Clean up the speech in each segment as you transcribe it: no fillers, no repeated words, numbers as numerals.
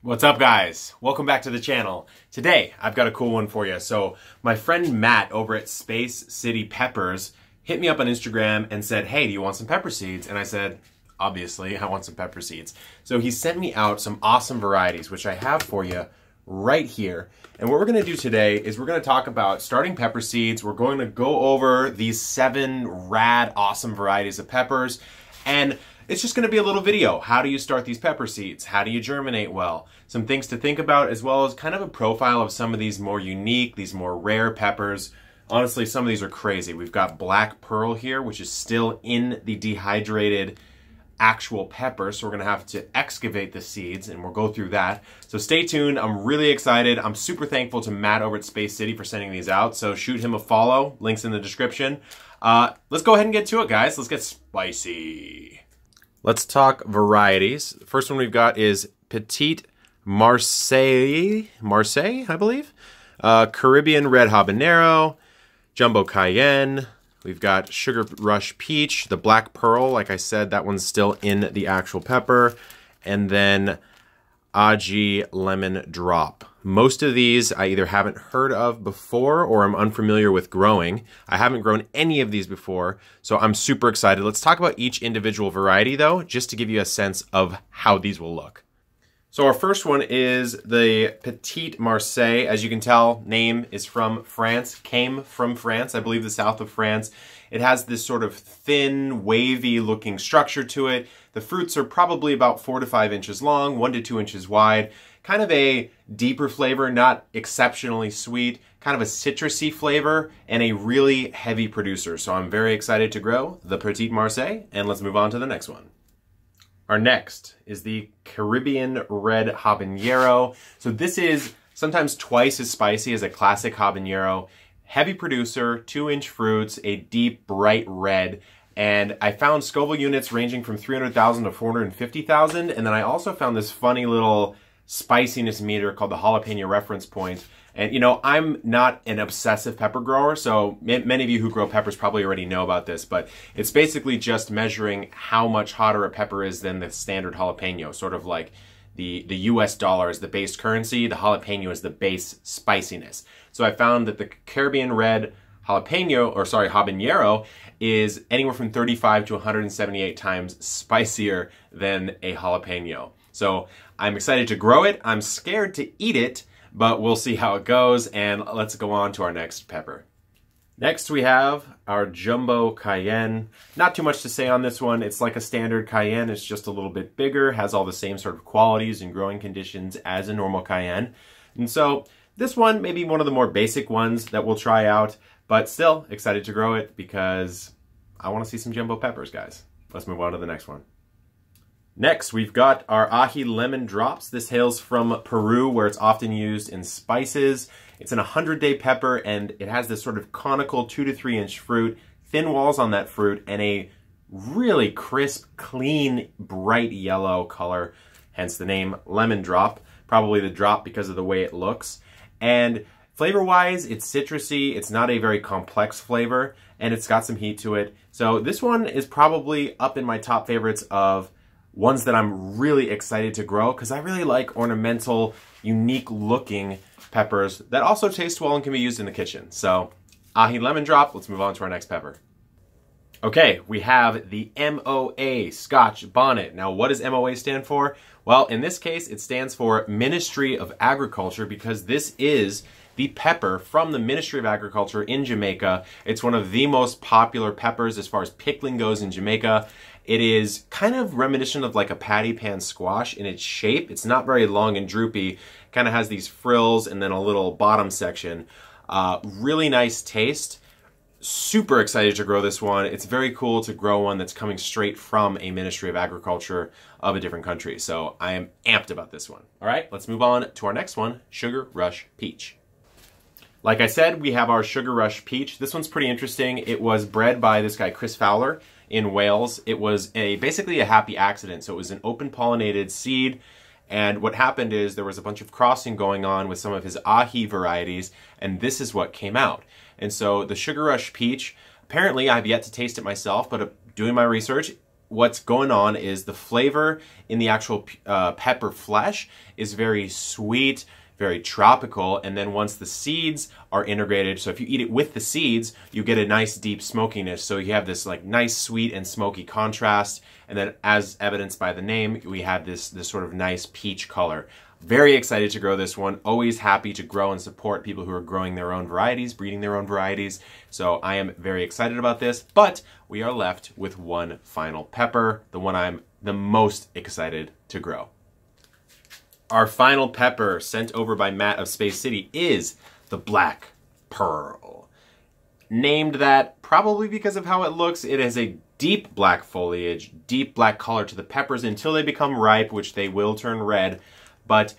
What's up, guys? Welcome back to the channel. Today, I've got a cool one for you. So my friend Matt over at Space City Peppers hit me up on Instagram and said, hey, do you want some pepper seeds? And I said, obviously, I want some pepper seeds. So he sent me out some awesome varieties, which I have for you right here. And what we're gonna do today is we're gonna talk about starting pepper seeds. We're going to go over these 7 rad, awesome varieties of peppers. And it's just going to be a little video. How do you start these pepper seeds? How do you germinate well? Some things to think about, as well as kind of a profile of some of these more unique, these more rare peppers. Honestly, some of these are crazy. We've got black pearl here, which is still in the dehydrated actual pepper, so we're going to have to excavate the seeds, and we'll go through that. So stay tuned. I'm really excited. I'm super thankful to Matt over at Space City for sending these out, so shoot him a follow. Links in the description. Let's go ahead and get to it, guys. Let's get spicy. Let's talk varieties. The first one we've got is Petit Marseillais, I believe. Caribbean Red Habanero, Jumbo Cayenne. We've got Sugar Rush Peach, the Black Pearl. Like I said, that one's still in the actual pepper. And then Aji Lemon Drop. Most of these I either haven't heard of before or I'm unfamiliar with growing. I haven't grown any of these before, so I'm super excited. Let's talk about each individual variety though, just to give you a sense of how these will look. So our first one is the Petit Marseillais. As you can tell, name is from France, came from France, I believe the south of France. It has this sort of thin, wavy looking structure to it. The fruits are probably about 4 to 5 inches long, 1 to 2 inches wide. Kind of a deeper flavor, not exceptionally sweet, kind of a citrusy flavor, and a really heavy producer. So I'm very excited to grow the Petit Marseillais, and let's move on to the next one. Our next is the Caribbean Red Habanero. So this is sometimes twice as spicy as a classic habanero. Heavy producer, 2-inch fruits, a deep, bright red. And I found Scoville units ranging from 300,000 to 450,000. And then I also found this funny little spiciness meter called the jalapeno reference point. And you know, I'm not an obsessive pepper grower, so many of you who grow peppers probably already know about this, but it's basically just measuring how much hotter a pepper is than the standard jalapeno, sort of like the US dollar is the base currency, the jalapeno is the base spiciness. So I found that the Caribbean Red habanero is anywhere from 35 to 178 times spicier than a jalapeno. So I'm excited to grow it. I'm scared to eat it, but we'll see how it goes, and let's go on to our next pepper. Next we have our Jumbo Cayenne. Not too much to say on this one. It's like a standard Cayenne. It's just a little bit bigger, has all the same sort of qualities and growing conditions as a normal Cayenne. And so this one may be one of the more basic ones that we'll try out, but still excited to grow it because I want to see some jumbo peppers, guys. Let's move on to the next one. Next, we've got our Aji Lemon Drops. This hails from Peru, where it's often used in spices. It's an 100-day pepper, and it has this sort of conical 2 to 3 inch fruit, thin walls on that fruit, and a really crisp, clean, bright yellow color, hence the name Lemon Drop. Probably the drop because of the way it looks. And flavor-wise, it's citrusy. It's not a very complex flavor, and it's got some heat to it. So this one is probably up in my top favorites of ones that I'm really excited to grow because I really like ornamental, unique looking peppers that also taste well and can be used in the kitchen. So Aji Lemon Drop, let's move on to our next pepper. Okay, we have the MOA Scotch Bonnet. Now what does MOA stand for? Well, in this case, it stands for Ministry of Agriculture because this is the pepper from the Ministry of Agriculture in Jamaica. It's one of the most popular peppers as far as pickling goes in Jamaica. It is kind of reminiscent of like a patty pan squash in its shape. It's not very long and droopy. Kind of has these frills and then a little bottom section. Really nice taste. Super excited to grow this one. It's very cool to grow one that's coming straight from a Ministry of Agriculture of a different country. So I am amped about this one. All right, let's move on to our next one, Sugar Rush Peach. Like I said, we have our Sugar Rush Peach. This one's pretty interesting. It was bred by this guy, Chris Fowler, in Wales. It was basically a happy accident. So it was an open pollinated seed. And what happened is there was a bunch of crossing going on with some of his aji varieties, and this is what came out. And so the Sugar Rush Peach, apparently I've yet to taste it myself, but doing my research, what's going on is the flavor in the actual pepper flesh is very sweet, very tropical, and then once the seeds are integrated, so if you eat it with the seeds, you get a nice deep smokiness. So you have this like nice sweet and smoky contrast, and then as evidenced by the name, we have this sort of nice peach color. Very excited to grow this one. Always happy to grow and support people who are growing their own varieties, breeding their own varieties. So I am very excited about this, but we are left with one final pepper, the one I'm the most excited to grow. Our final pepper sent over by Matt of Space City is the Black Pearl. Named that probably because of how it looks. It has a deep black foliage, deep black color to the peppers until they become ripe, which they will turn red. But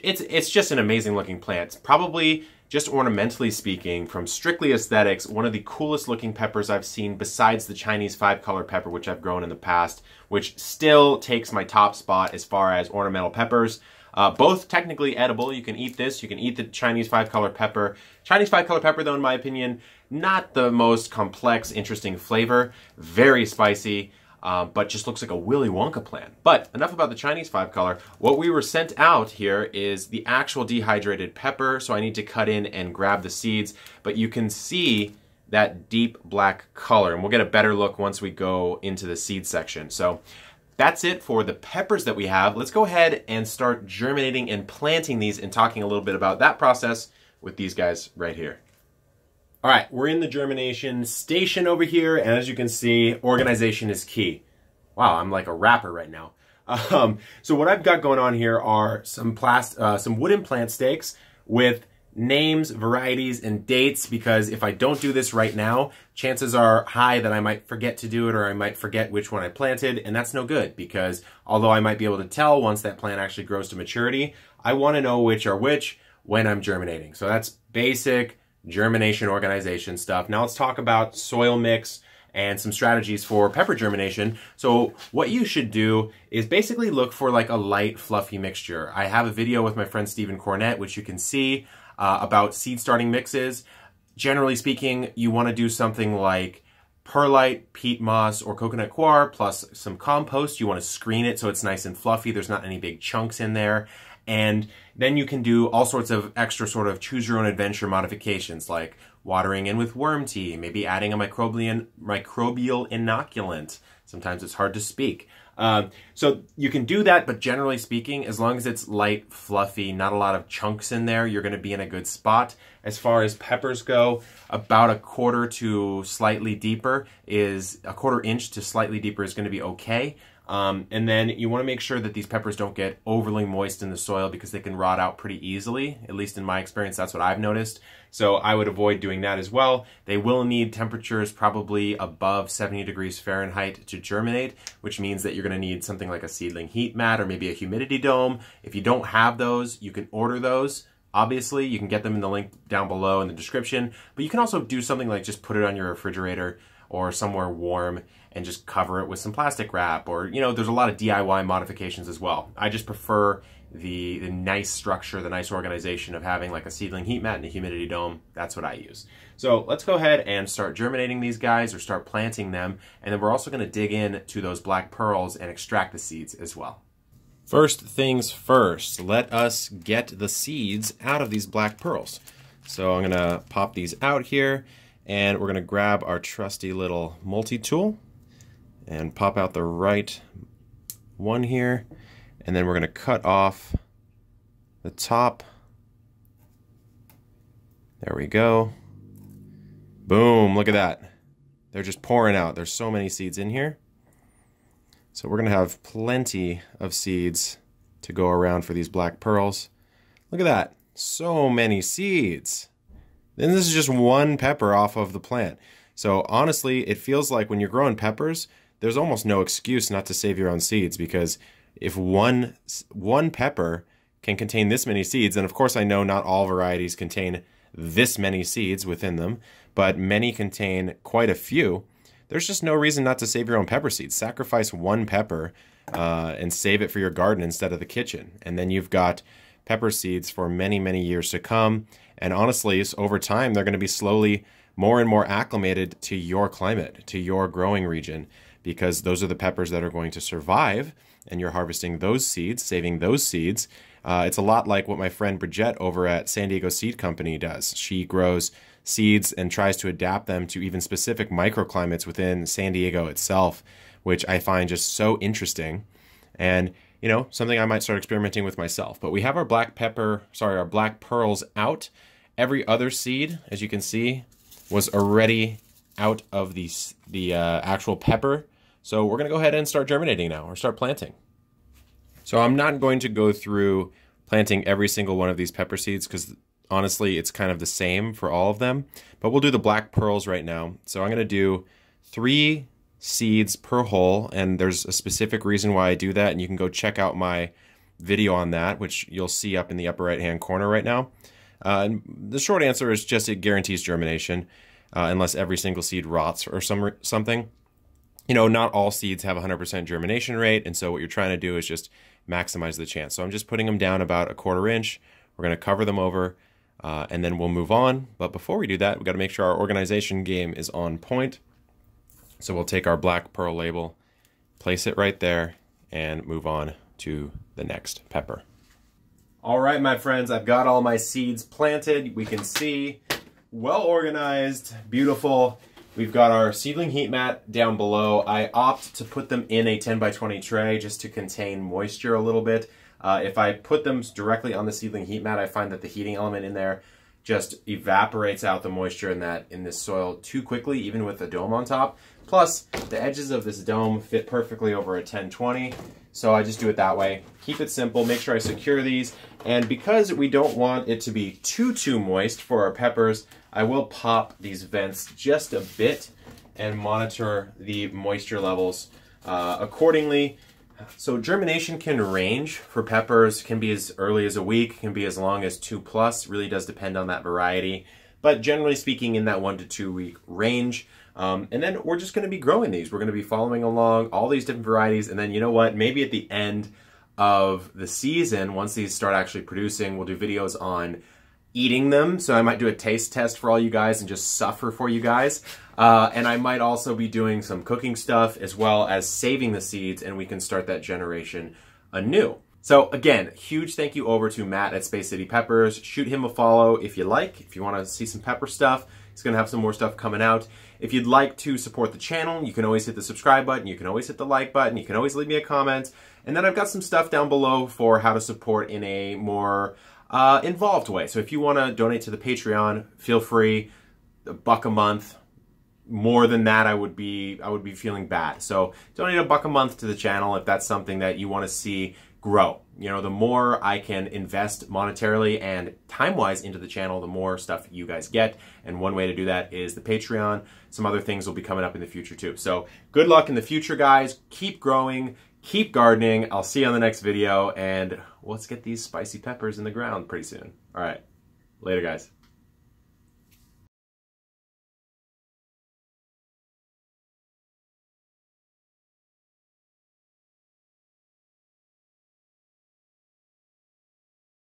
it's just an amazing looking plant. Probably, just ornamentally speaking, from strictly aesthetics, one of the coolest looking peppers I've seen besides the Chinese 5-color pepper, which I've grown in the past, which still takes my top spot as far as ornamental peppers. Both technically edible. You can eat this. You can eat the Chinese 5-color pepper. Chinese 5-color pepper, though, in my opinion, not the most complex, interesting flavor. Very spicy. But just looks like a Willy Wonka plant. But enough about the Chinese 5-color. What we were sent out here is the actual dehydrated pepper, so I need to cut in and grab the seeds, but you can see that deep black color, and we'll get a better look once we go into the seed section. So that's it for the peppers that we have. Let's go ahead and start germinating and planting these and talking a little bit about that process with these guys right here. All right, we're in the germination station over here, and as you can see, organization is key. Wow, I'm like a rapper right now. So what I've got going on here are some wooden plant stakes with names, varieties, and dates, because if I don't do this right now, chances are high that I might forget to do it, or I might forget which one I planted, and that's no good, because although I might be able to tell once that plant actually grows to maturity, I want to know which are which when I'm germinating. So that's basic germination organization stuff. Now let's talk about soil mix and some strategies for pepper germination. So what you should do is basically look for like a light, fluffy mixture. I have a video with my friend Stephen Cornett, which you can see about seed starting mixes. Generally speaking, you want to do something like perlite, peat moss, or coconut coir plus some compost. You want to screen it so it's nice and fluffy. There's not any big chunks in there. And then you can do all sorts of extra sort of choose your own adventure modifications, like watering in with worm tea, maybe adding a microbial inoculant. Sometimes it's hard to speak. So you can do that, but generally speaking, as long as it's light, fluffy, not a lot of chunks in there, you're going to be in a good spot. As far as peppers go, about a quarter inch to slightly deeper is going to be okay. And then you want to make sure that these peppers don't get overly moist in the soil, because they can rot out pretty easily. At least in my experience, that's what I've noticed. So I would avoid doing that as well. They will need temperatures probably above 70 degrees Fahrenheit to germinate, which means that you're going to need something like a seedling heat mat or maybe a humidity dome. If you don't have those, you can order those. Obviously, you can get them in the link down below in the description, but you can also do something like just put it on your refrigerator or somewhere warm and just cover it with some plastic wrap, or, you know, there's a lot of DIY modifications as well. I just prefer the nice structure, the nice organization of having like a seedling heat mat and a humidity dome. That's what I use. So let's go ahead and start germinating these guys, or start planting them, and then we're also going to dig in to those black pearls and extract the seeds as well. First things first, let us get the seeds out of these black pearls. So I'm going to pop these out here, and we're going to grab our trusty little multi-tool and pop out the right one here, and then we're going to cut off the top. There we go. Boom, look at that. They're just pouring out. There's so many seeds in here. So we're going to have plenty of seeds to go around for these black pearls. Look at that. So many seeds. Then this is just one pepper off of the plant. So honestly, it feels like when you're growing peppers, there's almost no excuse not to save your own seeds, because if one pepper can contain this many seeds, and of course I know not all varieties contain this many seeds within them, but many contain quite a few, there's just no reason not to save your own pepper seeds. Sacrifice one pepper and save it for your garden instead of the kitchen. And then you've got pepper seeds for many, many years to come. And honestly, over time, they're going to be slowly more and more acclimated to your climate, to your growing region. because those are the peppers that are going to survive, and you're harvesting those seeds, saving those seeds. It's a lot like what my friend Bridget over at San Diego Seed Company does. She grows seeds and tries to adapt them to even specific microclimates within San Diego itself, which I find just so interesting. And, you know, something I might start experimenting with myself. But we have our black pearls out. Every other seed, as you can see, was already out of the actual pepper. So we're going to go ahead and start germinating now, or start planting. So I'm not going to go through planting every single one of these pepper seeds because honestly, it's kind of the same for all of them. But we'll do the black pearls right now. So I'm going to do 3 seeds per hole, and there's a specific reason why I do that, and you can go check out my video on that, which you'll see up in the upper right hand corner right now. And the short answer is just it guarantees germination, unless every single seed rots or something. You know, not all seeds have 100% germination rate, and so what you're trying to do is just maximize the chance. So I'm just putting them down about a 1/4 inch. We're going to cover them over, and then we'll move on. But before we do that, we've got to make sure our organization game is on point. So we'll take our black pearl label, place it right there, and move on to the next pepper. All right, my friends, I've got all my seeds planted. We can see, well organized, beautiful. We've got our seedling heat mat down below. I opt to put them in a 10 by 20 tray just to contain moisture a little bit. If I put them directly on the seedling heat mat, I find that the heating element in there just evaporates out the moisture in this soil too quickly, even with the dome on top. Plus, the edges of this dome fit perfectly over a 1020, so I just do it that way. Keep it simple, make sure I secure these, and because we don't want it to be too moist for our peppers, I will pop these vents just a bit and monitor the moisture levels accordingly. So germination can range for peppers, can be as early as a week, can be as long as 2+, really does depend on that variety. But generally speaking, in that 1 to 2 week range. And then we're just going to be growing these. We're going to be following along all these different varieties. And then you know what, maybe at the end of the season, once these start actually producing, we'll do videos on eating them. So I might do a taste test for all you guys and just suffer for you guys. And I might also be doing some cooking stuff as well as saving the seeds, and we can start that generation anew. So again, huge thank you over to Matt at Space City Peppers. Shoot him a follow if you like. If you want to see some pepper stuff, he's going to have some more stuff coming out. If you'd like to support the channel, you can always hit the subscribe button. You can always hit the like button. You can always leave me a comment. And then I've got some stuff down below for how to support in a more involved way. So if you want to donate to the Patreon, feel free. $1 a month. More than that, I would be feeling bad. So donate $1 a month to the channel if that's something that you want to see grow. You know, the more I can invest monetarily and time-wise into the channel, the more stuff you guys get. And one way to do that is the Patreon. Some other things will be coming up in the future too. So good luck in the future, guys. Keep growing, keep gardening. I'll see you on the next video, and let's get these spicy peppers in the ground pretty soon. All right, later, guys.